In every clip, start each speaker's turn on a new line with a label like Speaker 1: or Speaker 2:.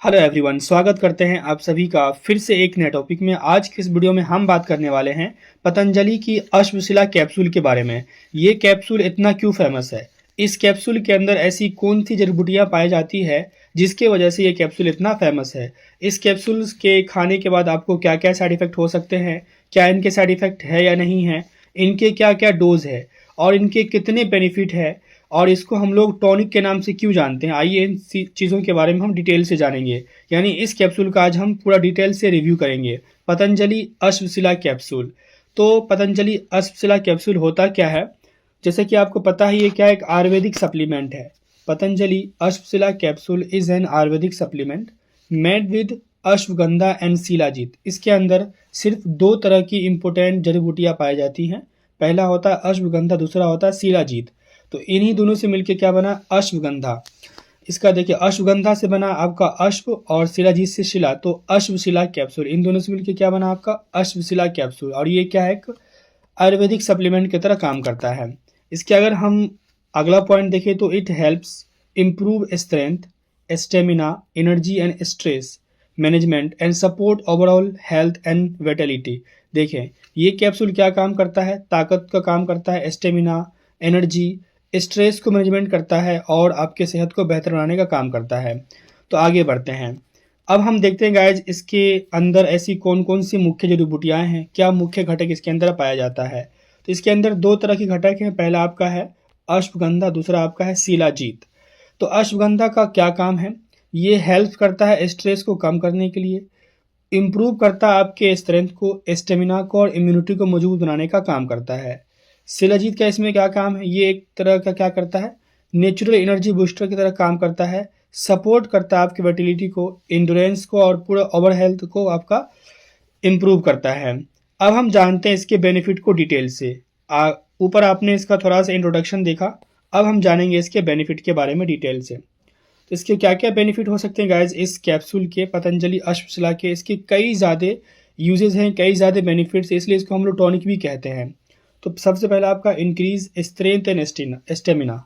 Speaker 1: Hello everyone, स्वागत करते हैं आप सभी का फिर से एक नए टॉपिक में। आज के इस वीडियो में हम बात करने वाले हैं पतंजलि की अश्वशिला कैप्सूल के बारे में। ये कैप्सूल इतना क्यों फेमस है? इस कैप्सूल के अंदर ऐसी कौन सी जड़ी बूटियां पाई जाती है जिसके वजह से ये कैप्सूल इतना फेमस है? इस कैप्सूल के खाने के बाद आपको क्या क्या साइड इफेक्ट हो सकते हैं, क्या इनके साइड इफेक्ट है या नहीं है, इनके क्या क्या डोज है और इनके कितने बेनिफिट है, और इसको हम लोग टॉनिक के नाम से क्यों जानते हैं, आइए इन चीज़ों के बारे में हम डिटेल से जानेंगे। यानी इस कैप्सूल का आज हम पूरा डिटेल से रिव्यू करेंगे। पतंजलि अश्वशिला कैप्सूल। तो पतंजलि अश्वशिला कैप्सूल होता क्या है? जैसे कि आपको पता है ये क्या एक आयुर्वेदिक सप्लीमेंट है। Patanjali Ashwashila capsule is an Ayurvedic supplement made with Ashwagandha and Shilajit. इसके अंदर सिर्फ दो तरह की इंपॉर्टेंट जड़ी बूटियाँ पाई जाती हैं। पहला होता है अश्वगंधा, दूसरा होता है शिलाजीत। तो इन्हीं दोनों से मिलके क्या बना? अश्वगंधा। इसका देखिए अश्वगंधा से बना आपका अश्व और शिलाजीत से शिला, तो अश्वशिला कैप्सूल। इन दोनों से मिलके क्या बना आपका? अश्वशिला कैप्सूल। और ये क्या है? एक आयुर्वेदिक सप्लीमेंट की तरह काम करता है। इसके अगर हम अगला पॉइंट देखें तो it helps improve strength, stamina, energy and stress management and support overall health and vitality. देखें ये कैप्सूल क्या काम करता है? ताकत का काम करता है, स्टेमिना, एनर्जी, स्ट्रेस को मैनेजमेंट करता है और आपके सेहत को बेहतर बनाने का काम करता है। तो आगे बढ़ते हैं। अब हम देखते हैं गाइज इसके अंदर ऐसी कौन कौन सी मुख्य जड़ी बूटियाँ हैं, क्या मुख्य घटक इसके अंदर पाया जाता है। तो इसके अंदर दो तरह के घटक हैं। पहला आपका है अश्वगंधा, दूसरा आपका है शिलाजीत। तो अश्वगंधा का क्या काम है? ये हेल्प करता है स्ट्रेस को कम करने के लिए, इम्प्रूव करता है आपके स्ट्रेंथ को, स्टेमिना को और इम्यूनिटी को मजबूत बनाने का काम करता है। शिलाजीत का इसमें क्या काम है? ये एक तरह का क्या करता है? नेचुरल एनर्जी बूस्टर की तरह काम करता है, सपोर्ट करता है आपकी विटैलिटी को, इंड्योरेंस को और पूरा ओवर हेल्थ को आपका इम्प्रूव करता है। अब हम जानते हैं इसके बेनिफिट को डिटेल से। ऊपर आपने इसका थोड़ा सा इंट्रोडक्शन देखा, अब हम जानेंगे इसके बेनिफिट के बारे में डिटेल से। तो इसके क्या क्या बेनिफिट हो सकते हैं गाइज इस कैप्सूल के, पतंजलि अश्वशिला के? इसके कई ज़्यादा यूजेज हैं, कई ज़्यादा बेनिफिट्स, इसलिए इसको हम लोग टॉनिक भी कहते हैं। तो सबसे पहला आपका इंक्रीज स्ट्रेंथ एंड स्टेमिना।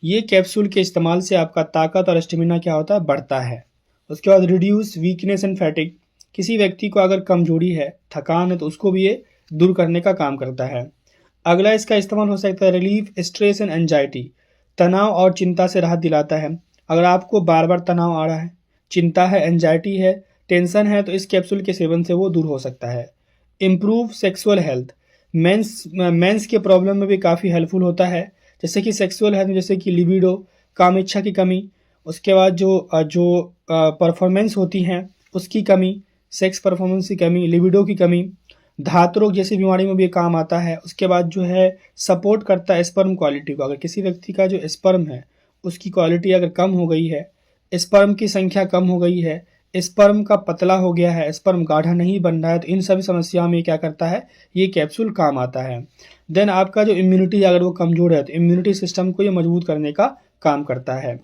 Speaker 1: ये कैप्सूल के इस्तेमाल से आपका ताकत और स्टेमिना क्या होता है? बढ़ता है। उसके बाद रिड्यूस वीकनेस एंड फैटिग। किसी व्यक्ति को अगर कमजोरी है, थकान है, तो उसको भी ये दूर करने का काम करता है। अगला इसका इस्तेमाल हो सकता है रिलीफ स्ट्रेस एंड एंजाइटी। तनाव और चिंता से राहत दिलाता है। अगर आपको बार बार तनाव आ रहा है, चिंता है, एंजाइटी है, टेंशन है, तो इस कैप्सूल के सेवन से वो दूर हो सकता है। Improve sexual health. मेंस के प्रॉब्लम में भी काफ़ी हेल्पफुल होता है। जैसे कि सेक्सुअल हेल्थ, जैसे कि लिबिडो, काम इच्छा की कमी, उसके बाद जो परफॉर्मेंस होती हैं उसकी कमी, सेक्स परफॉर्मेंस की कमी, लिबिडो की कमी, धातु रोग जैसी बीमारी में भी काम आता है। उसके बाद जो है सपोर्ट करता है स्पर्म क्वालिटी को। अगर किसी व्यक्ति का जो स्पर्म है उसकी क्वालिटी अगर कम हो गई है, स्पर्म की संख्या कम हो गई है, स्पर्म का पतला हो गया है, स्पर्म गाढ़ा नहीं बन रहा है, तो इन सभी समस्याओं में क्या करता है? ये कैप्सूल काम आता है। देन आपका जो इम्यूनिटी अगर वो कमज़ोर है तो इम्यूनिटी सिस्टम को ये मजबूत करने का काम करता है।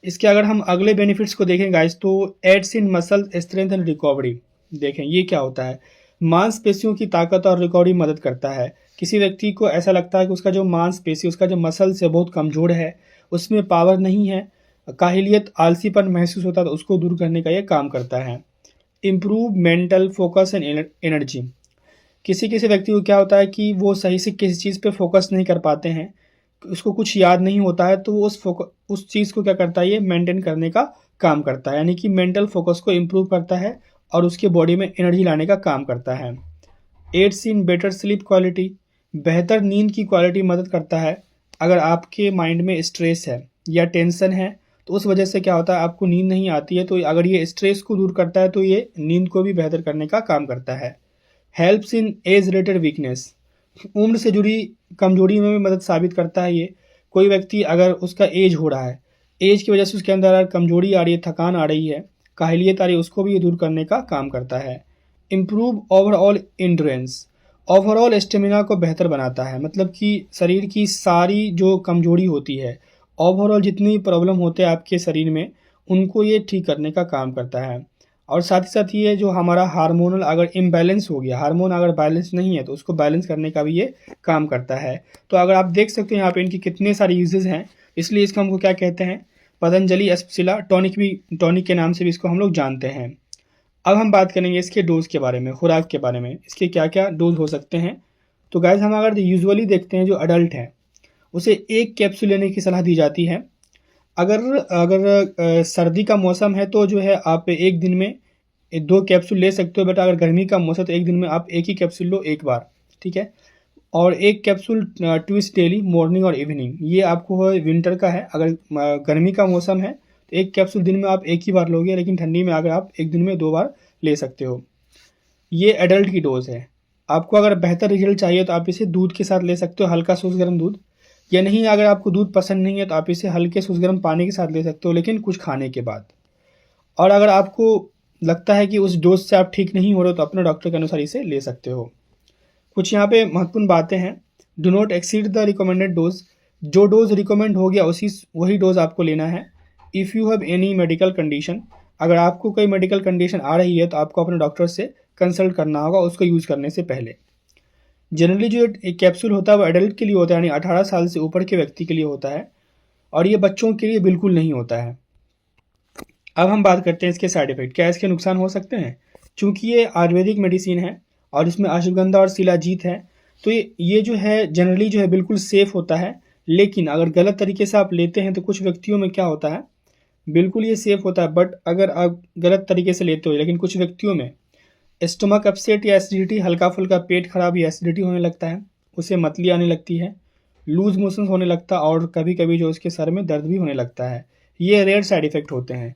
Speaker 1: इसके अगर हम अगले बेनिफिट्स को देखें गाइस, तो aids in muscle strength and recovery. देखें ये क्या होता है? मांसपेशियों की ताकत और रिकवरी मदद करता है। किसी व्यक्ति को ऐसा लगता है कि उसका जो मांसपेशी, उसका जो मसल्स है बहुत कमज़ोर है, उसमें पावर नहीं है, काहिलियत, आलसीपन महसूस होता है, तो उसको दूर करने का ये काम करता है। Improve mental focus and energy. किसी किसी व्यक्ति को क्या होता है कि वो सही से किसी चीज़ पे फोकस नहीं कर पाते हैं, उसको कुछ याद नहीं होता है, तो वो उस चीज़ को क्या करता है? ये मेंटेन करने का काम करता है, यानी कि मेंटल फोकस को इम्प्रूव करता है और उसके बॉडी में एनर्जी लाने का काम करता है। Aids in better sleep quality. बेहतर नींद की क्वालिटी मदद करता है। अगर आपके माइंड में स्ट्रेस है या टेंशन है तो उस वजह से क्या होता है? आपको नींद नहीं आती है, तो अगर ये स्ट्रेस को दूर करता है तो ये नींद को भी बेहतर करने का काम करता है। Helps in age related weakness. उम्र से जुड़ी कमजोरी में भी मदद साबित करता है ये। कोई व्यक्ति अगर उसका एज हो रहा है, एज की वजह से उसके अंदर अगर कमजोरी आ रही है, थकान आ रही है, काहिलियत आ रही है, उसको भी ये दूर करने का काम करता है। Improve overall endurance. Overall stamina को बेहतर बनाता है, मतलब कि शरीर की सारी जो कमजोरी होती है, ओवरऑल जितनी प्रॉब्लम होते हैं आपके शरीर में, उनको ये ठीक करने का काम करता है। और साथ ही साथ ये जो हमारा हार्मोनल अगर इम्बैलेंस हो गया, हार्मोन अगर बैलेंस नहीं है, तो उसको बैलेंस करने का भी ये काम करता है। तो अगर आप देख सकते हैं यहाँ पे इनकी कितने सारे यूजेस हैं, इसलिए इसको हमको क्या कहते हैं? पतंजलि अश्वशिला टॉनिक के नाम से भी इसको हम लोग जानते हैं। अब हम बात करेंगे इसके डोज के बारे में, खुराक के बारे में, इसके क्या क्या डोज हो सकते हैं। तो गाइस हम अगर यूजुअली देखते हैं जो अडल्ट है उसे 1 कैप्सूल लेने की सलाह दी जाती है। अगर अगर सर्दी का मौसम है तो जो है आप एक दिन में 2 कैप्सूल ले सकते हो, बट अगर गर्मी का मौसम तो एक दिन में आप 1 ही कैप्सूल लो एक बार, ठीक है। और 1 कैप्सूल ट्विस डेली मॉर्निंग और इवनिंग, ये आपको विंटर का है। अगर गर्मी का मौसम है तो 1 कैप्सूल दिन में आप एक ही बार लोगे, लेकिन ठंडी में अगर आप एक दिन में 2 बार ले सकते हो। ये एडल्ट की डोज है। आपको अगर बेहतर रिजल्ट चाहिए तो आप इसे दूध के साथ ले सकते हो, हल्का सूस गर्म दूध, या नहीं अगर आपको दूध पसंद नहीं है तो आप इसे हल्के सूस गर्म पानी के साथ ले सकते हो, लेकिन कुछ खाने के बाद। और अगर आपको लगता है कि उस डोज से आप ठीक नहीं हो रहे हो तो अपने डॉक्टर के अनुसार इसे ले सकते हो। कुछ यहाँ पे महत्वपूर्ण बातें हैं। Do not exceed the recommended dose, जो डोज रिकमेंड हो गया वही डोज आपको लेना है। If you have any medical condition, अगर आपको कोई मेडिकल कंडीशन आ रही है तो आपको अपने डॉक्टर से कंसल्ट करना होगा उसको यूज़ करने से पहले। जनरली जो एक कैप्सूल होता है वो एडल्ट के लिए होता है, यानी 18 साल से ऊपर के व्यक्ति के लिए होता है, और ये बच्चों के लिए बिल्कुल नहीं होता है। अब हम बात करते हैं इसके साइड इफेक्ट, क्या इसके नुकसान हो सकते हैं। चूँकि ये आयुर्वेदिक मेडिसिन है और इसमें अश्वगंधा और शिलाजीत है, तो ये जो है जनरली जो है बिल्कुल सेफ़ होता है। लेकिन अगर गलत तरीके से आप लेते हैं तो कुछ व्यक्तियों में क्या होता है, बिल्कुल ये सेफ़ होता है, बट अगर आप गलत तरीके से लेते हो, लेकिन कुछ व्यक्तियों में स्टमक अपसेट या एसिडिटी, हल्का फुल्का पेट खराब या एसिडिटी होने लगता है, उसे मतली आने लगती है, लूज मोशंस होने लगता है, और कभी कभी जो उसके सर में दर्द भी होने लगता है। ये रेयर साइड इफ़ेक्ट होते हैं,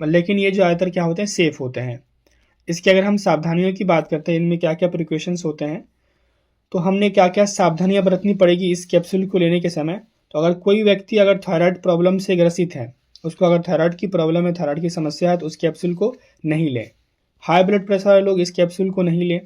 Speaker 1: लेकिन ये जो ज़्यादातर क्या होते हैं, सेफ़ होते हैं। इसकी अगर हम सावधानियों की बात करते हैं, इनमें क्या क्या प्रिकॉशंस होते हैं, तो हमने क्या क्या सावधानियां बरतनी पड़ेगी इस कैप्सूल को लेने के समय। तो अगर कोई व्यक्ति अगर थायराइड प्रॉब्लम से ग्रसित है, उसको अगर थायराइड की प्रॉब्लम है, थायराइड की समस्या है, तो उस कैप्सूल को नहीं लें। हाई ब्लड प्रेशर वाले लोग इस कैप्सूल को नहीं लें।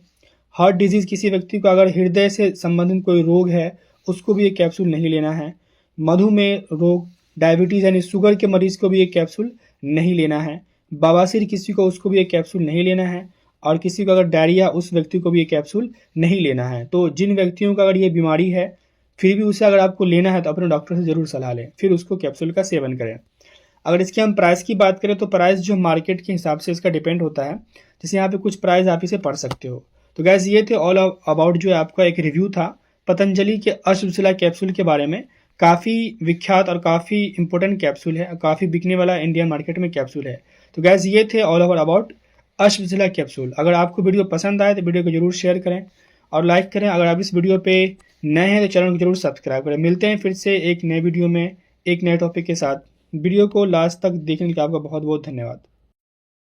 Speaker 1: हार्ट डिजीज़, किसी व्यक्ति को अगर हृदय से संबंधित कोई रोग है उसको भी ये कैप्सूल नहीं लेना है। मधुमेह रोग, डायबिटीज़ यानी शुगर के मरीज़ को भी ये कैप्सूल नहीं लेना है। बवासीर किसी को, उसको भी ये कैप्सूल नहीं लेना है। और किसी को अगर डायरिया, उस व्यक्ति को भी ये कैप्सूल नहीं लेना है। तो जिन व्यक्तियों को अगर ये बीमारी है फिर भी उसे अगर आपको लेना है तो अपने डॉक्टर से ज़रूर सलाह लें, फिर उसको कैप्सूल का सेवन करें। अगर इसके हम प्राइस की बात करें तो प्राइस जो मार्केट के हिसाब से इसका डिपेंड होता है, जैसे यहाँ पे कुछ प्राइस आप इसे पढ़ सकते हो। तो गैस ये थे ऑल अबाउट जो है आपका एक रिव्यू था पतंजलि के अश्वशिला कैप्सूल के बारे में। काफ़ी विख्यात और काफ़ी इंपॉर्टेंट कैप्सूल है, काफ़ी बिकने वाला इंडियन मार्केट में कैप्सूल है। तो गैस ये थे all over about Ashwashila capsule. अगर आपको वीडियो पसंद आए तो वीडियो को जरूर शेयर करें और लाइक करें। अगर आप इस वीडियो पे नए हैं तो चैनल को जरूर सब्सक्राइब करें। मिलते हैं फिर से एक नए वीडियो में एक नए टॉपिक के साथ। वीडियो को लास्ट तक देखने के लिए आपका बहुत बहुत धन्यवाद।